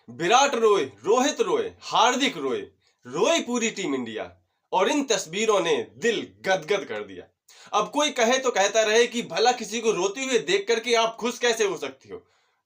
विराट रोए, रोहित रोए, हार्दिक रोए, रोई पूरी टीम इंडिया। और इन तस्वीरों ने दिल गदगद कर दिया। अब कोई कहे तो कहता रहे कि भला किसी को रोते हुए देख करके आप खुश कैसे हो सकती हो।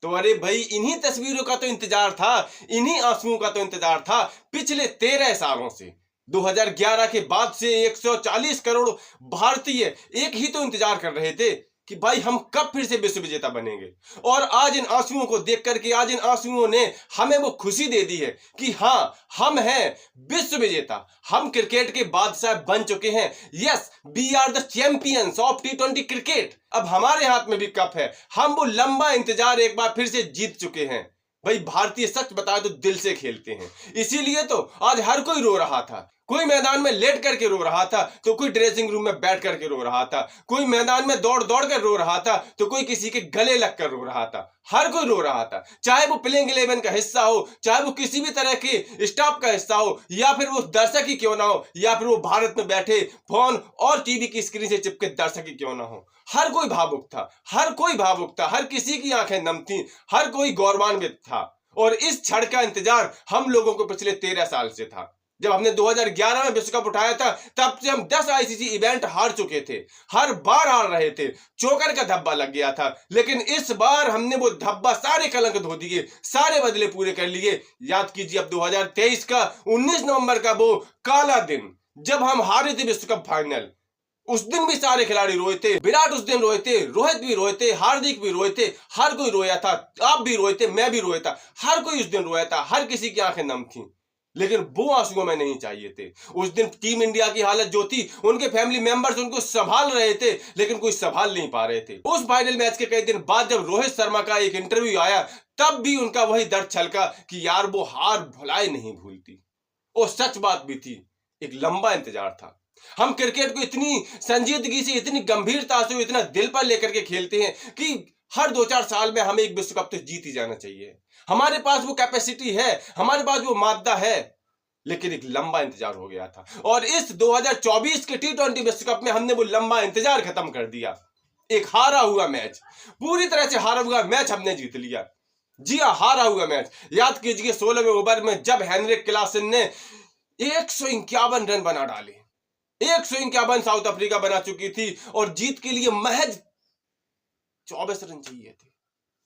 तो अरे भाई, इन्हीं तस्वीरों का तो इंतजार था, इन्हीं आंसुओं का तो इंतजार था पिछले 13 सालों से। 2011 के बाद से 140 करोड़ भारतीय एक ही तो इंतजार कर रहे थे कि भाई हम कब फिर से विश्व विजेता बनेंगे। और आज इन आंसुओं को देख करके, आज इन आंसुओं ने हमें वो खुशी दे दी है कि हाँ, हम हैं विश्व विजेता, हम क्रिकेट के बादशाह बन चुके हैं। Yes, we are the champions of T20 cricket. अब हमारे हाथ में भी कप है, हम वो लंबा इंतजार एक बार फिर से जीत चुके हैं। भाई, भारतीय सच बताए तो दिल से खेलते हैं, इसीलिए तो आज हर कोई रो रहा था। कोई मैदान में लेट करके रो रहा था, तो कोई ड्रेसिंग रूम में बैठ करके रो रहा था, कोई मैदान में दौड़ दौड़ कर रो रहा था, तो कोई किसी के गले लगकर रो रहा था। हर कोई रो रहा था, चाहे वो प्लेइंग 11 का हिस्सा हो, चाहे वो किसी भी तरह के स्टाफ का हिस्सा हो, या फिर वो दर्शक ही क्यों ना हो, या फिर वो भारत में बैठे फोन और टीवी की स्क्रीन से चिपके दर्शक ही क्यों ना हो। हर कोई भावुक था, हर कोई भावुक था, हर किसी की आंखें नम थी, हर कोई गौरवान्वित था। और इस क्षण का इंतजार हम लोगों को पिछले 13 साल से था। जब हमने 2011 में विश्व कप उठाया था, तब से हम 10 आईसीसी इवेंट हार चुके थे, हर बार हार रहे थे, चोकर का धब्बा लग गया था। लेकिन इस बार हमने वो धब्बा, सारे कलंक धो दिए, सारे बदले पूरे कर लिए। याद कीजिए, अब 2023 का 19 नवंबर का वो काला दिन जब हम हारे थे विश्व कप फाइनल, उस दिन भी सारे खिलाड़ी रोए थे। विराट उस दिन रोए थे, रोहित भी रोए थे, हार्दिक भी रोए थे, हर कोई रोया था। आप भी रोए थे, मैं भी रोया था, हर कोई उस दिन रोया था, हर किसी की आंखें नम थी। लेकिन वो आंसू हमें नहीं चाहिए थे। उस दिन टीम इंडिया की हालत जो थी, उनके फैमिली मेंबर्स उनको संभाल रहे थे, लेकिन कोई संभाल नहीं पा रहे थे। उस फाइनल मैच के कई दिन बाद जब रोहित शर्मा का एक इंटरव्यू आया, तब भी उनका वही दर्द छलका कि यार, वो हार भुलाए नहीं भूलती। और सच बात भी थी, एक लंबा इंतजार था। हम क्रिकेट को इतनी संजीदगी से, इतनी गंभीरता से, इतना दिल पर लेकर के खेलते हैं कि हर 2-4 साल में हमें एक विश्व कप तो जीत ही जाना चाहिए। हमारे पास वो कैपेसिटी है, हमारे पास वो मादा है। लेकिन एक लंबा इंतजार हो गया था, और इस 2024 के T20 विश्व कप में हमने वो लंबा इंतजार खत्म कर दिया। एक हारा हुआ मैच, पूरी तरह से हारा हुआ मैच हमने जीत लिया। जी हाँ, हारा हुआ मैच। याद कीजिए, 16वें ओवर में जब हेनरिक क्लासन ने 151 रन बना डाले, 151 साउथ अफ्रीका बना चुकी थी, और जीत के लिए महज 24 रन चाहिए थे।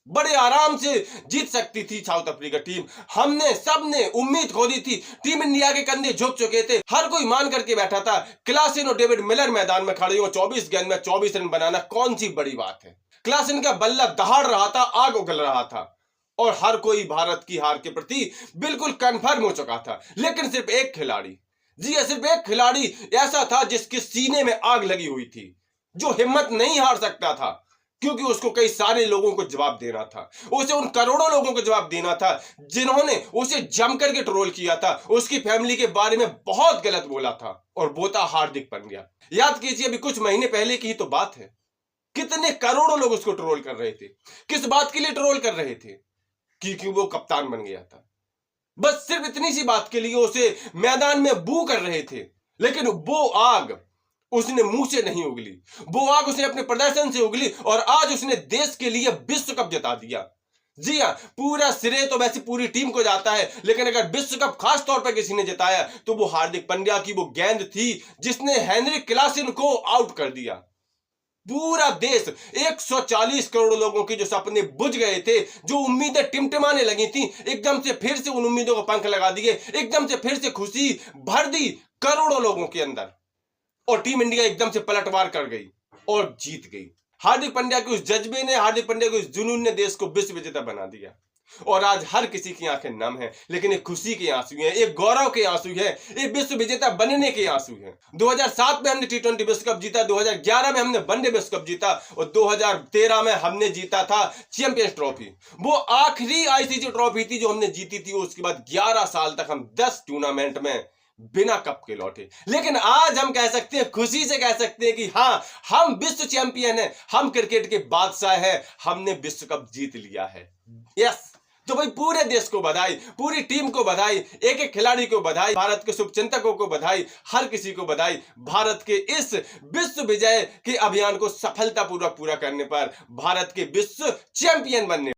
बड़े आराम से जीत सकती थी साउथ अफ्रीका टीम। हमने सबने उम्मीद खो दी थी, टीम इंडिया के कंधे झुक चुके थे, हर कोई मान करके बैठा था क्लासन और डेविड मिलर मैदान में खड़े हो, 24 गेंद में 24 रन बनाना कौन सी बड़ी बात है। क्लासन का बल्ला दहाड़ रहा था, आग उगल रहा था, और हर कोई भारत की हार के प्रति बिल्कुल कंफर्म हो चुका था। लेकिन सिर्फ एक खिलाड़ी, जी सिर्फ एक खिलाड़ी ऐसा था जिसके सीने में आग लगी हुई थी, जो हिम्मत नहीं हार सकता था, क्योंकि उसको कई सारे लोगों को जवाब देना था। उसे उन करोड़ों लोगों को जवाब देना था जिन्होंने उसे जम करके ट्रोल किया था, उसकी फैमिली के बारे में बहुत गलत बोला था, और वो था हार्दिक पांड्या। याद कीजिए, अभी कुछ महीने पहले की ही तो बात है, कितने करोड़ों लोग उसको ट्रोल कर रहे थे। किस बात के लिए ट्रोल कर रहे थे? क्योंकि वो कप्तान बन गया था। बस सिर्फ इतनी सी बात के लिए उसे मैदान में बू कर रहे थे। लेकिन वो आग उसने मुंह से नहीं उगली, वो आग उसने अपने प्रदर्शन से उगली, और आज उसने देश के लिए विश्व कप जिता दिया। जी हाँ, पूरा श्रेय तो वैसे पूरी टीम को जाता है, लेकिन अगर विश्व कप खास तौर पर किसी ने जिताया तो वो हार्दिक पांड्या की वो गेंद थी जिसने हेनरिक क्लासन को आउट कर दिया। पूरा देश, 140 करोड़ लोगों के जो सपने बुझ गए थे, जो उम्मीदें टिमटिमाने लगी थी, एकदम से फिर से उन उम्मीदों को पंख लगा दिए, एकदम से फिर से खुशी भर दी करोड़ों लोगों के अंदर, और टीम इंडिया एकदम से पलटवार कर गई और जीत गई। हार्दिक पांड्या के उस जज्बे ने, हार्दिक पांड्या के उस जुनून ने देश को विश्व विजेता बना दिया। और आज हर किसी की आंखें नम हैं, लेकिन एक खुशी के आंसू हैं, एक गौरव के आंसू हैं, एक विश्व विजेता बनने के आंसू हैं। 2007 में हमने T20 विश्व कप जीता, 2011 में हमने वनडे विश्व कप जीता, और 2013 में हमने जीता था चैंपियंस ट्रॉफी। वो आखिरी आईसीसी ट्रॉफी थी जो हमने जीती थी। उसके बाद 11 साल तक हम 10 टूर्नामेंट में बिना कप के लौटे। लेकिन आज हम कह सकते हैं, खुशी से कह सकते हैं कि हाँ, हम विश्व चैंपियन हैं, हम क्रिकेट के बादशाह हैं, हमने विश्व कप जीत लिया है। यस, तो भाई पूरे देश को बधाई, पूरी टीम को बधाई, एक एक खिलाड़ी को बधाई, भारत के शुभचिंतकों को बधाई, हर किसी को बधाई, भारत के इस विश्व विजय के अभियान को सफलतापूर्वक पूरा करने पर, भारत के विश्व चैंपियन बनने